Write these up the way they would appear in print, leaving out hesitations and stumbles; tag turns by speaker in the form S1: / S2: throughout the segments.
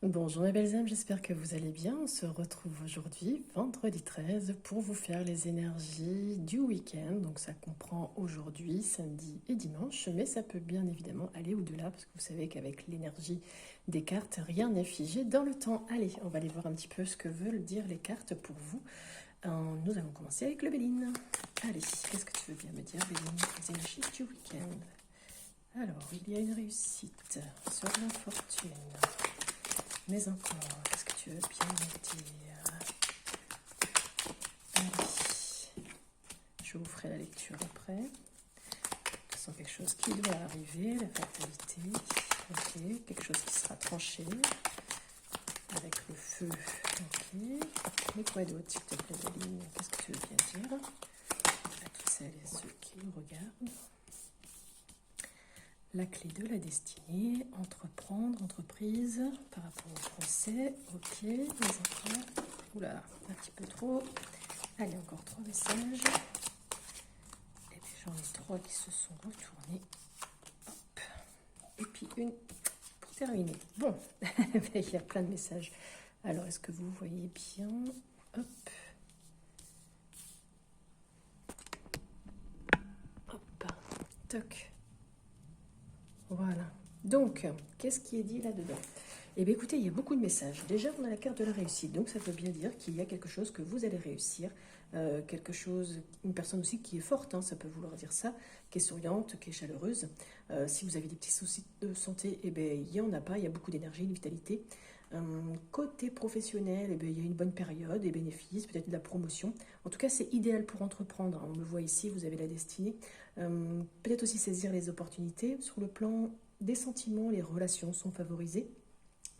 S1: Bonjour mes belles âmes, j'espère que vous allez bien. On se retrouve aujourd'hui, vendredi 13, pour vous faire les énergies du week-end. Donc ça comprend aujourd'hui, samedi et dimanche, mais ça peut bien évidemment aller au-delà, parce que vous savez qu'avec l'énergie des cartes, rien n'est figé dans le temps. Allez, on va aller voir un petit peu ce que veulent dire les cartes pour vous. Nous allons commencer avec le Béline. Allez, qu'est-ce que tu veux bien me dire, Béline, les énergies du week-end? Alors, il y a une réussite sur l'infortune. Mais encore, qu'est-ce que tu veux bien me dire? Allez, je vous ferai la lecture après. De toute façon, quelque chose qui doit arriver, la fatalité. Ok, quelque chose qui sera tranché avec le feu. Ok, mais quoi d'autre, s'il te plaît, Daline? Qu'est-ce que tu veux bien dire à toutes celles et ceux qui nous regardent? La clé de la destinée, entreprendre, entreprise, par rapport au procès, ok, mais encore, oula, un petit peu trop. Allez, encore 3 messages. Et puis j'en ai 3 qui se sont retournés. Hop. Et puis une pour terminer. Bon, il y a plein de messages. Alors, est-ce que vous voyez bien? Hop. Hop. Toc. Voilà. Donc, qu'est-ce qui est dit là-dedans? Eh bien, écoutez, il y a beaucoup de messages. Déjà, on a la carte de la réussite. Donc, ça veut bien dire qu'il y a quelque chose que vous allez réussir. Quelque chose, une personne aussi qui est forte, hein, ça peut vouloir dire ça, qui est souriante, qui est chaleureuse. Si vous avez des petits soucis de santé, eh bien, il n'y en a pas. Il y a beaucoup d'énergie, de vitalité. Côté professionnel, eh bien, il y a une bonne période, des bénéfices, peut-être de la promotion. En tout cas, c'est idéal pour entreprendre, hein. On le voit ici, vous avez la destinée. Peut-être aussi saisir les opportunités. Sur le plan des sentiments, les relations sont favorisées.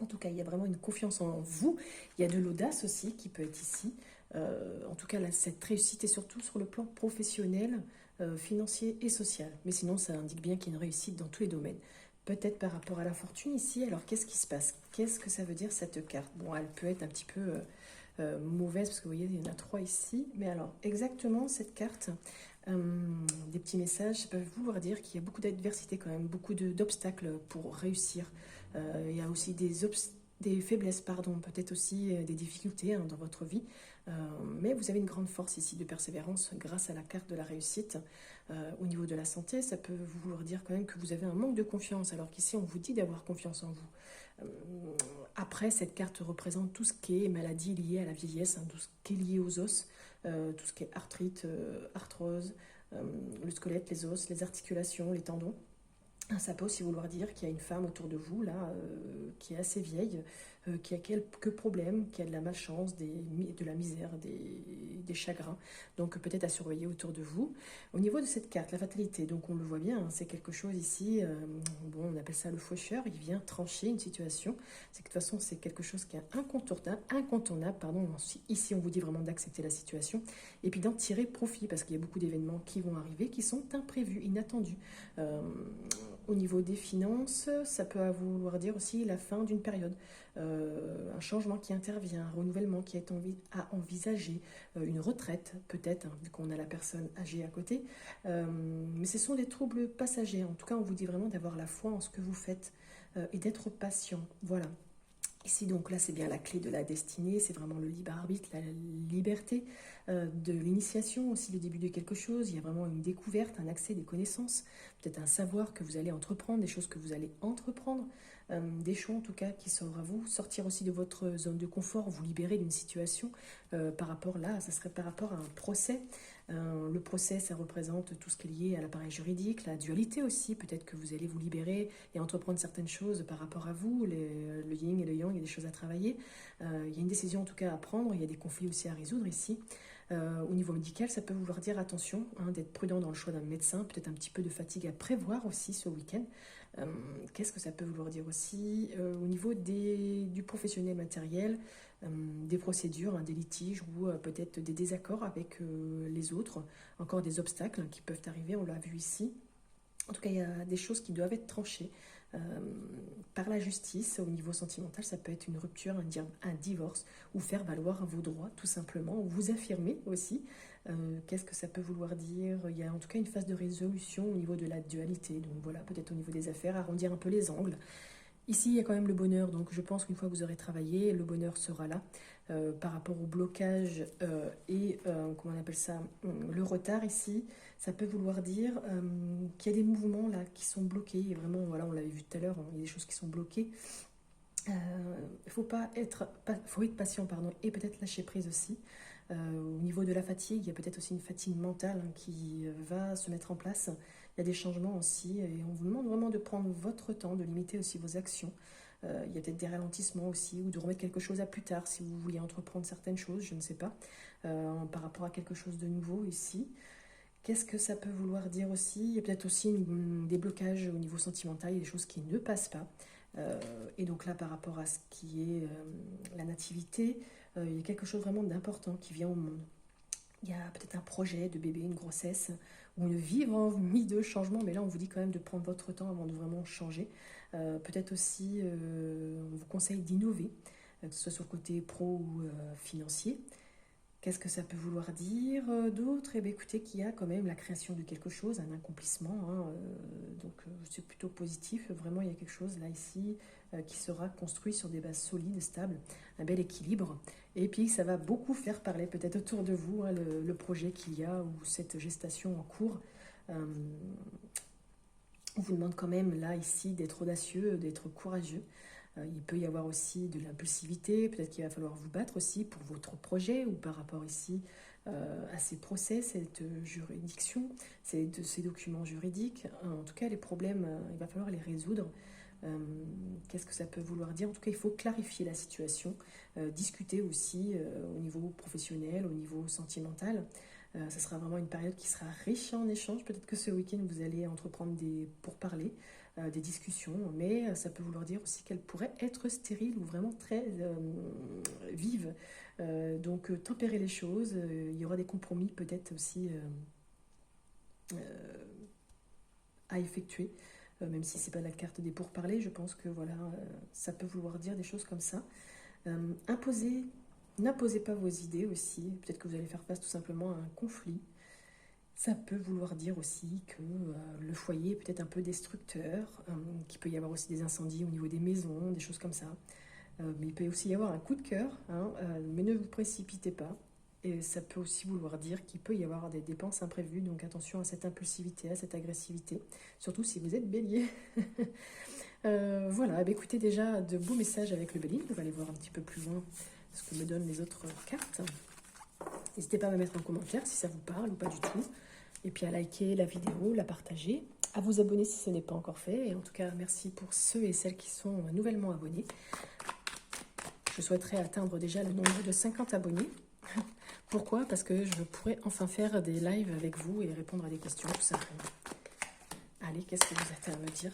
S1: En tout cas, il y a vraiment une confiance en vous. Il y a de l'audace aussi qui peut être ici. En tout cas, là, cette réussite est surtout sur le plan professionnel, financier et social. Mais sinon, ça indique bien qu'il y a une réussite dans tous les domaines. Peut-être par rapport à la fortune ici. Alors, qu'est-ce qui se passe? Qu'est-ce que ça veut dire cette carte? Bon, elle peut être un petit peu mauvaise parce que vous voyez, il y en a 3 ici. Mais alors, exactement cette carte, des petits messages peuvent vouloir dire qu'il y a beaucoup d'adversité quand même, beaucoup d'obstacles pour réussir. Il y a aussi des faiblesses, pardon, peut-être aussi des difficultés, hein, dans votre vie. Mais vous avez une grande force ici de persévérance grâce à la carte de la réussite. Au niveau de la santé, ça peut vouloir dire quand même que vous avez un manque de confiance, alors qu'ici on vous dit d'avoir confiance en vous. Euh, Après, cette carte représente tout ce qui est maladie liée à la vieillesse, hein, tout ce qui est lié aux os, tout ce qui est arthrite, arthrose, le squelette, les os, les articulations, les tendons. Ça peut aussi vouloir dire qu'il y a une femme autour de vous, là, qui est assez vieille, qui a quelques problèmes, qui a de la malchance, de la misère, des chagrins. Donc peut-être à surveiller autour de vous. Au niveau de cette carte, la fatalité, donc on le voit bien, hein, c'est quelque chose ici, bon, on appelle ça le faucheur, il vient trancher une situation. C'est que de toute façon, c'est quelque chose qui est incontournable, pardon. Ici, on vous dit vraiment d'accepter la situation et puis d'en tirer profit, parce qu'il y a beaucoup d'événements qui vont arriver, qui sont imprévus, inattendus. Euh, Au niveau des finances, ça peut vouloir dire aussi la fin d'une période, un changement qui intervient, un renouvellement qui est à envisager, une retraite peut-être, hein, vu qu'on a la personne âgée à côté. Mais ce sont des troubles passagers. En tout cas, on vous dit vraiment d'avoir la foi en ce que vous faites, et d'être patient. Voilà. Ici, donc là, c'est bien la clé de la destinée, c'est vraiment le libre arbitre, la liberté, de l'initiation, aussi le début de quelque chose. Il y a vraiment une découverte, un accès, des connaissances, peut-être un savoir que vous allez entreprendre, des choses que vous allez entreprendre, des choix en tout cas qui s'offrent à vous, sortir aussi de votre zone de confort, vous libérer d'une situation. Par rapport là, ça serait par rapport à un procès. Le procès, ça représente tout ce qui est lié à l'appareil juridique, la dualité aussi, peut-être que vous allez vous libérer et entreprendre certaines choses par rapport à vous, le yin et le yang, il y a des choses à travailler. Il y a une décision en tout cas à prendre, il y a des conflits aussi à résoudre ici. Au niveau médical, ça peut vouloir dire attention, hein, d'être prudent dans le choix d'un médecin, peut-être un petit peu de fatigue à prévoir aussi ce week-end. Qu'est-ce que ça peut vouloir dire aussi au niveau du professionnel matériel, des procédures, hein, des litiges ou peut-être des désaccords avec les autres, encore des obstacles, hein, qui peuvent arriver, on l'a vu ici. En tout cas, il y a des choses qui doivent être tranchées euh, par la justice. Au niveau sentimental, ça peut être une rupture, un divorce, ou faire valoir vos droits, tout simplement, ou vous affirmer aussi. Qu'est-ce que ça peut vouloir dire? Il y a en tout cas une phase de résolution au niveau de la dualité. Donc voilà, peut-être au niveau des affaires, arrondir un peu les angles. Ici, il y a quand même le bonheur, donc je pense qu'une fois que vous aurez travaillé, le bonheur sera là. Par rapport au blocage et, comment on appelle ça, le retard ici, ça peut vouloir dire qu'il y a des mouvements là qui sont bloqués. Et vraiment, voilà, on l'avait vu tout à l'heure, hein, il y a des choses qui sont bloquées. Il faut être patient, pardon, et peut-être lâcher prise aussi. Au niveau de la fatigue, il y a peut-être aussi une fatigue mentale hein, qui va se mettre en place. Il y a des changements aussi, et on vous demande vraiment de prendre votre temps, de limiter aussi vos actions. Il y a peut-être des ralentissements aussi, ou de remettre quelque chose à plus tard si vous vouliez entreprendre certaines choses, je ne sais pas, par rapport à quelque chose de nouveau ici. Qu'est-ce que ça peut vouloir dire aussi? Il y a peut-être aussi des blocages au niveau sentimental, il y a des choses qui ne passent pas. Et donc là, par rapport à ce qui est la nativité, il y a quelque chose vraiment d'important qui vient au monde. Il y a peut-être un projet de bébé, une grossesse, ou une vive envie de changement, mais là on vous dit quand même de prendre votre temps avant de vraiment changer. Peut-être aussi, on vous conseille d'innover, que ce soit sur le côté pro ou financier. Qu'est-ce que ça peut vouloir dire d'autre? Eh bien, écoutez, qu'il y a quand même la création de quelque chose, un accomplissement. Hein, donc, c'est plutôt positif. Vraiment, il y a quelque chose là, ici, qui sera construit sur des bases solides, stables, un bel équilibre. Et puis, ça va beaucoup faire parler peut-être autour de vous, hein, le projet qu'il y a ou cette gestation en cours. On vous demande quand même, là, ici, d'être audacieux, d'être courageux. Il peut y avoir aussi de l'impulsivité, peut-être qu'il va falloir vous battre aussi pour votre projet ou par rapport ici à ces procès, cette juridiction, ces documents juridiques. En tout cas, les problèmes, il va falloir les résoudre. Qu'est-ce que ça peut vouloir dire? En tout cas, il faut clarifier la situation, discuter aussi au niveau professionnel, au niveau sentimental. Ça sera vraiment une période qui sera riche en échanges. Peut-être que ce week-end, vous allez entreprendre des pourparlers, des discussions, mais ça peut vouloir dire aussi qu'elle pourrait être stérile ou vraiment très vive. Donc, tempérer les choses. Il y aura des compromis peut-être aussi à effectuer. Même si c'est pas la carte des pourparlers, je pense que voilà, ça peut vouloir dire des choses comme ça. N'imposez pas vos idées aussi. Peut-être que vous allez faire face tout simplement à un conflit. Ça peut vouloir dire aussi que le foyer est peut-être un peu destructeur, qu'il peut y avoir aussi des incendies au niveau des maisons, des choses comme ça. Mais il peut aussi y avoir un coup de cœur, hein, mais ne vous précipitez pas. Et ça peut aussi vouloir dire qu'il peut y avoir des dépenses imprévues, donc attention à cette impulsivité, à cette agressivité, surtout si vous êtes bélier. Voilà, bah écoutez déjà de beaux messages avec le bélier. On va aller voir un petit peu plus loin ce que me donnent les autres cartes. N'hésitez pas à me mettre en commentaire si ça vous parle ou pas du tout. Et puis à liker la vidéo, la partager, à vous abonner si ce n'est pas encore fait. Et en tout cas, merci pour ceux et celles qui sont nouvellement abonnés. Je souhaiterais atteindre déjà le nombre de 50 abonnés. Pourquoi? Parce que je pourrais enfin faire des lives avec vous et répondre à des questions, tout simplement. Allez, qu'est-ce que vous avez à me dire,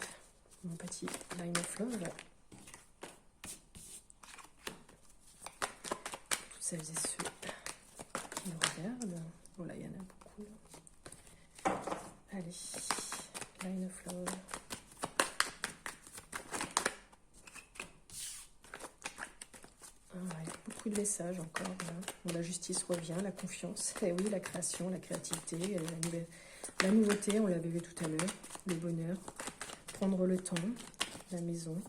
S1: mon petit line of love? Toutes celles et ceux qui nous regardent. Voilà, il y en a beaucoup. Allez, line of love. Ouais, beaucoup de messages encore. Voilà. Bon, la justice revient, la confiance, et oui, la création, la créativité, la nouveauté, on l'avait vu tout à l'heure, le bonheur, prendre le temps, la maison,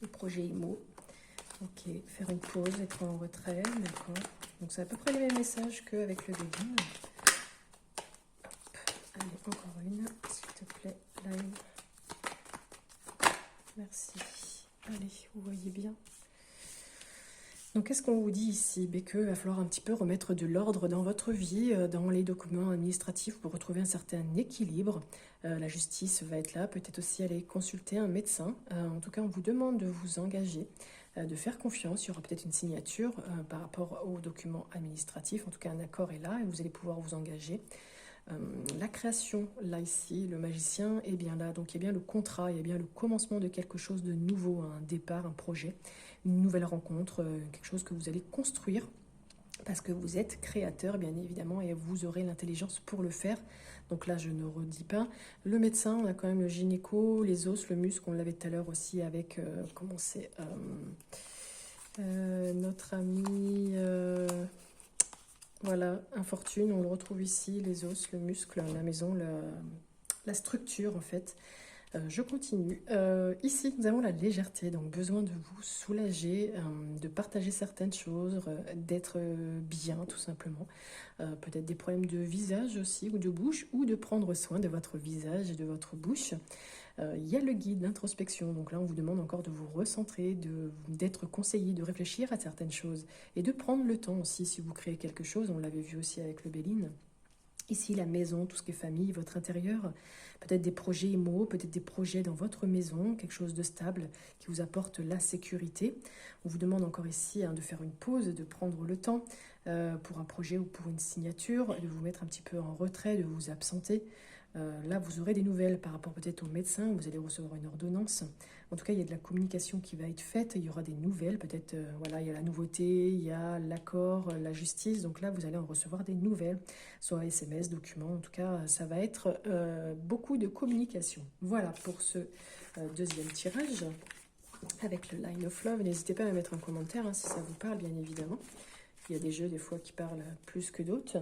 S1: le projet IMO. Ok, faire une pause, être en retrait, d'accord. Donc c'est à peu près les mêmes messages qu'avec le début. Allez, encore une, s'il te plaît, live. Merci. Allez, vous voyez bien. Donc, qu'est-ce qu'on vous dit ici? Il va falloir un petit peu remettre de l'ordre dans votre vie, dans les documents administratifs pour retrouver un certain équilibre. La justice va être là, peut-être aussi aller consulter un médecin. En tout cas, on vous demande de vous engager, de faire confiance. Il y aura peut-être une signature par rapport aux documents administratifs. En tout cas, un accord est là et vous allez pouvoir vous engager. La création, là ici, le magicien est bien là. Donc il y a bien le contrat, il y a bien le commencement de quelque chose de nouveau, un départ, un projet, une nouvelle rencontre, quelque chose que vous allez construire parce que vous êtes créateur, bien évidemment, et vous aurez l'intelligence pour le faire. Donc là, je ne redis pas. Le médecin, on a quand même le gynéco, les os, le muscle, on l'avait tout à l'heure aussi avec, comment c'est, notre ami... Voilà, infortune, on le retrouve ici, les os, le muscle, la maison, la structure en fait. Je continue. Ici, nous avons la légèreté, donc besoin de vous soulager, de partager certaines choses, d'être bien, tout simplement. Peut-être des problèmes de visage aussi, ou de bouche, ou de prendre soin de votre visage et de votre bouche. Il y a le guide, l'introspection. Donc là, on vous demande encore de vous recentrer, d'être conseillé, de réfléchir à certaines choses et de prendre le temps aussi si vous créez quelque chose. On l'avait vu aussi avec le Béline. Ici, la maison, tout ce qui est famille, votre intérieur, peut-être des projets IMO, peut-être des projets dans votre maison, quelque chose de stable qui vous apporte la sécurité. On vous demande encore ici de faire une pause, de prendre le temps pour un projet ou pour une signature, de vous mettre un petit peu en retrait, de vous absenter. Là, vous aurez des nouvelles par rapport peut-être au médecin, vous allez recevoir une ordonnance. En tout cas, il y a de la communication qui va être faite, il y aura des nouvelles, peut-être, voilà, il y a la nouveauté, il y a l'accord, la justice, donc là, vous allez en recevoir des nouvelles, soit SMS, documents, en tout cas, ça va être beaucoup de communication. Voilà pour ce deuxième tirage, avec le Line of Love. N'hésitez pas à mettre un commentaire si ça vous parle, bien évidemment. Il y a des jeux, des fois, qui parlent plus que d'autres.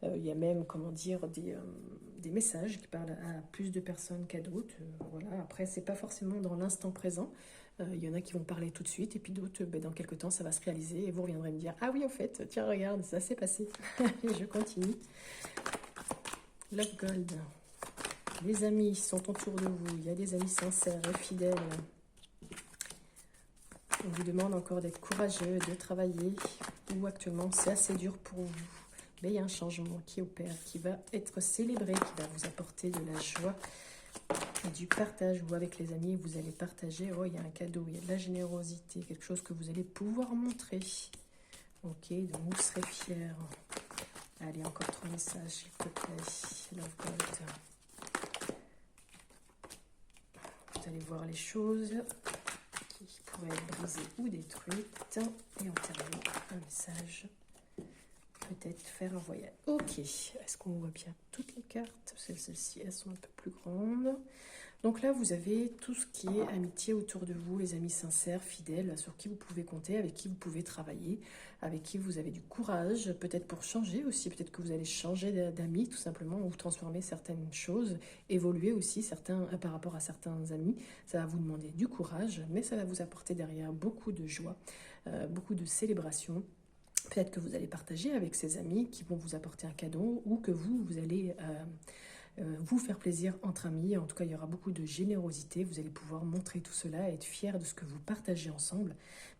S1: Il y a même, comment dire, des messages qui parlent à plus de personnes qu'à d'autres. Voilà. Après, c'est pas forcément dans l'instant présent. Il y en a qui vont parler tout de suite, et puis d'autres, dans quelques temps, ça va se réaliser, et vous reviendrez me dire « Ah oui, en fait, tiens, regarde, ça s'est passé. » Et je continue. Love Gold. Les amis sont autour de vous. Il y a des amis sincères et fidèles. On vous demande encore d'être courageux, de travailler, ou actuellement, c'est assez dur pour vous. Mais il y a un changement qui opère, qui va être célébré, qui va vous apporter de la joie, du partage. Ou avec les amis, vous allez partager. Oh, il y a un cadeau, il y a de la générosité, quelque chose que vous allez pouvoir montrer. Ok, donc vous serez fiers. Allez, encore 3 messages, s'il te plaît. Love Gold. Vous allez voir les choses qui pourraient être brisées ou détruites. Et on termine un message. Peut-être faire un voyage. Ok, est-ce qu'on voit bien toutes les cartes? Celles-ci, elles sont un peu plus grandes. Donc là, vous avez tout ce qui est amitié autour de vous, les amis sincères, fidèles, sur qui vous pouvez compter, avec qui vous pouvez travailler, avec qui vous avez du courage, peut-être pour changer aussi, peut-être que vous allez changer d'amis tout simplement, ou transformer certaines choses, évoluer aussi par rapport à certains amis. Ça va vous demander du courage, mais ça va vous apporter derrière beaucoup de joie, beaucoup de célébration. Peut-être que vous allez partager avec ces amis qui vont vous apporter un cadeau, ou que vous allez vous faire plaisir entre amis. En tout cas, il y aura beaucoup de générosité. Vous allez pouvoir montrer tout cela, être fier de ce que vous partagez ensemble.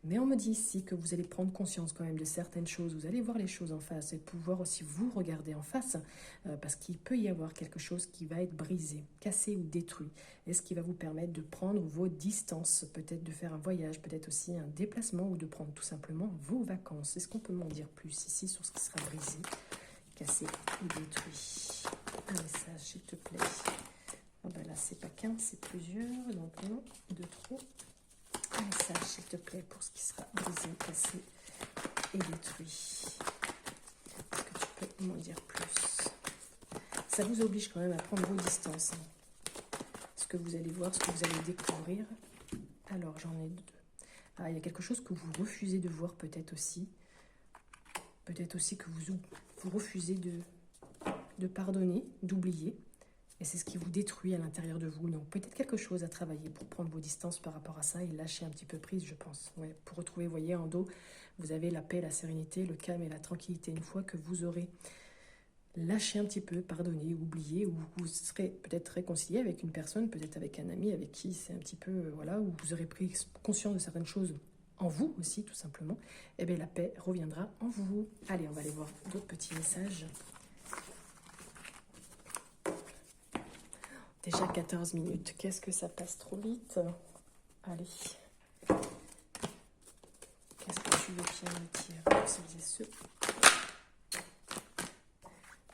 S1: Mais on me dit ici que vous allez prendre conscience quand même de certaines choses. Vous allez voir les choses en face et pouvoir aussi vous regarder en face, parce qu'il peut y avoir quelque chose qui va être brisé, cassé ou détruit. Et ce qui va vous permettre de prendre vos distances, peut-être de faire un voyage, peut-être aussi un déplacement, ou de prendre tout simplement vos vacances. Est-ce qu'on peut m'en dire plus ici sur ce qui sera brisé, cassé ou détruit? Un message, s'il te plaît. Oh ben là, c'est pas qu'un, c'est plusieurs. Donc non, de trop. Un message, s'il te plaît, pour ce qui sera brisé, cassé et détruit. Est-ce que tu peux m'en dire plus? Ça vous oblige quand même à prendre vos distances. Ce que vous allez voir, ce que vous allez découvrir. Alors, j'en ai 2. Ah, il y a quelque chose que vous refusez de voir peut-être aussi. Peut-être aussi que vous refusez de pardonner, d'oublier. Et c'est ce qui vous détruit à l'intérieur de vous. Donc peut-être quelque chose à travailler pour prendre vos distances par rapport à ça et lâcher un petit peu prise, je pense. Ouais, pour retrouver, vous voyez, en dos, vous avez la paix, la sérénité, le calme et la tranquillité. Une fois que vous aurez lâché un petit peu, pardonné, oublié, ou vous serez peut-être réconcilié avec une personne, peut-être avec un ami avec qui c'est un petit peu, voilà, où vous aurez pris conscience de certaines choses en vous aussi, tout simplement, et bien la paix reviendra en vous. Allez, on va aller voir d'autres petits messages. Déjà 14 minutes. Qu'est-ce que ça passe trop vite? Allez. Qu'est-ce que tu veux bien me dire pour celles et ceux?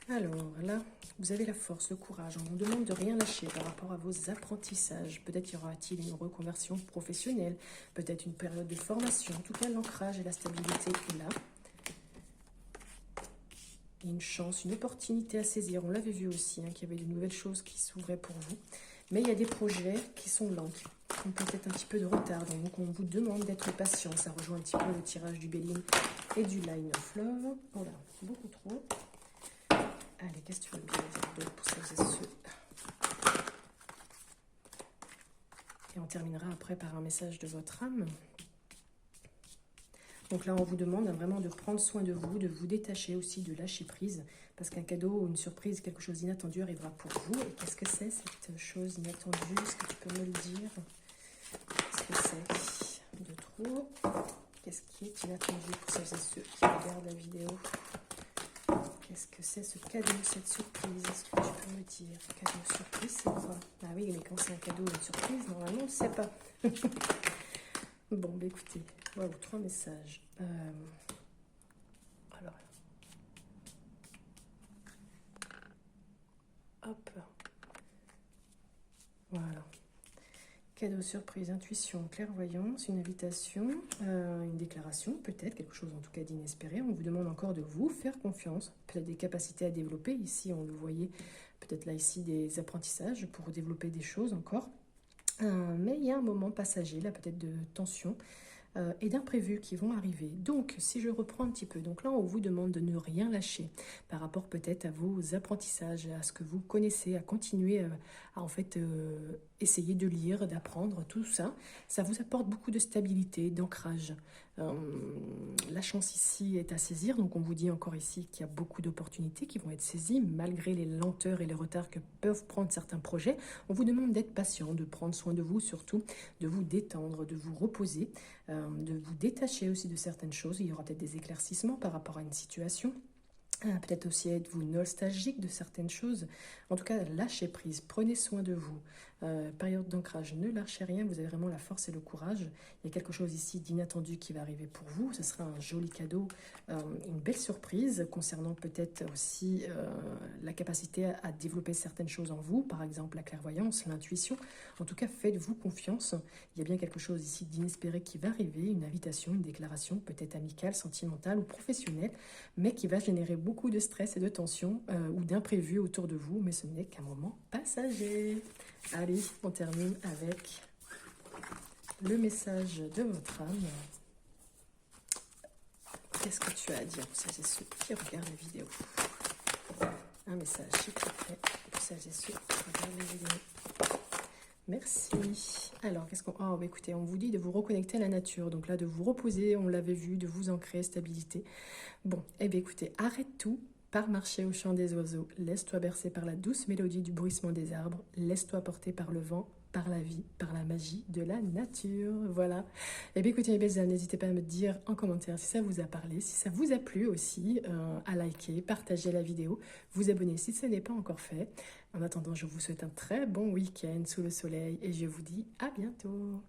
S1: Alors là, vous avez la force, le courage. On vous demande de rien lâcher par rapport à vos apprentissages. Peut-être y aura-t-il une reconversion professionnelle, peut-être une période de formation. En tout cas, l'ancrage et la stabilité est là. Il y a une chance, une opportunité à saisir. On l'avait vu aussi, qu'il y avait de nouvelles choses qui s'ouvraient pour vous. Mais il y a des projets qui sont lents, qui ont peut-être un petit peu de retard. Donc on vous demande d'être patient. Ça rejoint un petit peu le tirage du Béline et du Line of Love. Voilà, beaucoup trop. Allez, qu'est-ce que tu veux bien dire d'autre pour celles et ceux Et on terminera après par un message de votre âme. Donc là, on vous demande vraiment de prendre soin de vous détacher aussi, de lâcher prise. Parce qu'un cadeau, une surprise, quelque chose d'inattendu arrivera pour vous. Et qu'est-ce que c'est cette chose inattendue? Est-ce que tu peux me le dire? Qu'est-ce que c'est de trop? Qu'est-ce qui est inattendu pour celles et ceux qui regardent la vidéo? Qu'est-ce que c'est ce cadeau, cette surprise? Est-ce que tu peux me dire? Cadeau, surprise, c'est quoi? Ah oui, mais quand c'est un cadeau ou une surprise, normalement, on ne sait pas. Bon, bah écoutez, waouh, 3 messages. Alors, hop. Voilà. Cadeau, surprise, intuition, clairvoyance, une invitation, une déclaration, peut-être, quelque chose en tout cas d'inespéré. On vous demande encore de vous faire confiance, peut-être des capacités à développer. Ici, on le voyait, peut-être là, ici, des apprentissages pour développer des choses encore. Mais il y a un moment passager, là, peut-être de tension et d'imprévus qui vont arriver. Donc, si je reprends un petit peu, donc là, on vous demande de ne rien lâcher par rapport peut-être à vos apprentissages, à ce que vous connaissez, à continuer à en fait essayer de lire, d'apprendre, tout ça. Ça vous apporte beaucoup de stabilité, d'ancrage. La chance ici est à saisir, donc on vous dit encore ici qu'il y a beaucoup d'opportunités qui vont être saisies, malgré les lenteurs et les retards que peuvent prendre certains projets. On vous demande d'être patient, de prendre soin de vous surtout, de vous détendre, de vous reposer, de vous détacher aussi de certaines choses. Il y aura peut-être des éclaircissements par rapport à une situation. Peut-être aussi êtes-vous nostalgique de certaines choses. En tout cas, lâchez prise, prenez soin de vous. Période d'ancrage, ne lâchez rien, vous avez vraiment la force et le courage. Il y a quelque chose ici d'inattendu qui va arriver pour vous. Ce sera un joli cadeau, une belle surprise concernant peut-être aussi la capacité à développer certaines choses en vous, par exemple la clairvoyance, l'intuition. En tout cas, faites-vous confiance. Il y a bien quelque chose ici d'inespéré qui va arriver, une invitation, une déclaration, peut-être amicale, sentimentale ou professionnelle, mais qui va générer beaucoup de stress et de tension ou d'imprévus autour de vous, mais ce n'est qu'un moment passager. Allez, on termine avec le message de votre âme. Qu'est-ce que tu as à dire pour celles et ceux qui regardent la vidéo? Un message, s'il te plaît, pour celles et ceux qui regardent la vidéo. Merci. Alors, qu'est-ce qu'on... Oh, bah écoutez, on vous dit de vous reconnecter à la nature. Donc là, de vous reposer, on l'avait vu, de vous ancrer, stabilité. Bon, eh bien écoutez, arrête tout. Pars marcher au chant des oiseaux, laisse-toi bercer par la douce mélodie du bruissement des arbres, laisse-toi porter par le vent, par la vie, par la magie de la nature. Voilà. Et bien écoutez mes belles âmes, n'hésitez pas à me dire en commentaire si ça vous a parlé, si ça vous a plu aussi, à liker, partager la vidéo, vous abonner si ce n'est pas encore fait. En attendant, je vous souhaite un très bon week-end sous le soleil et je vous dis à bientôt.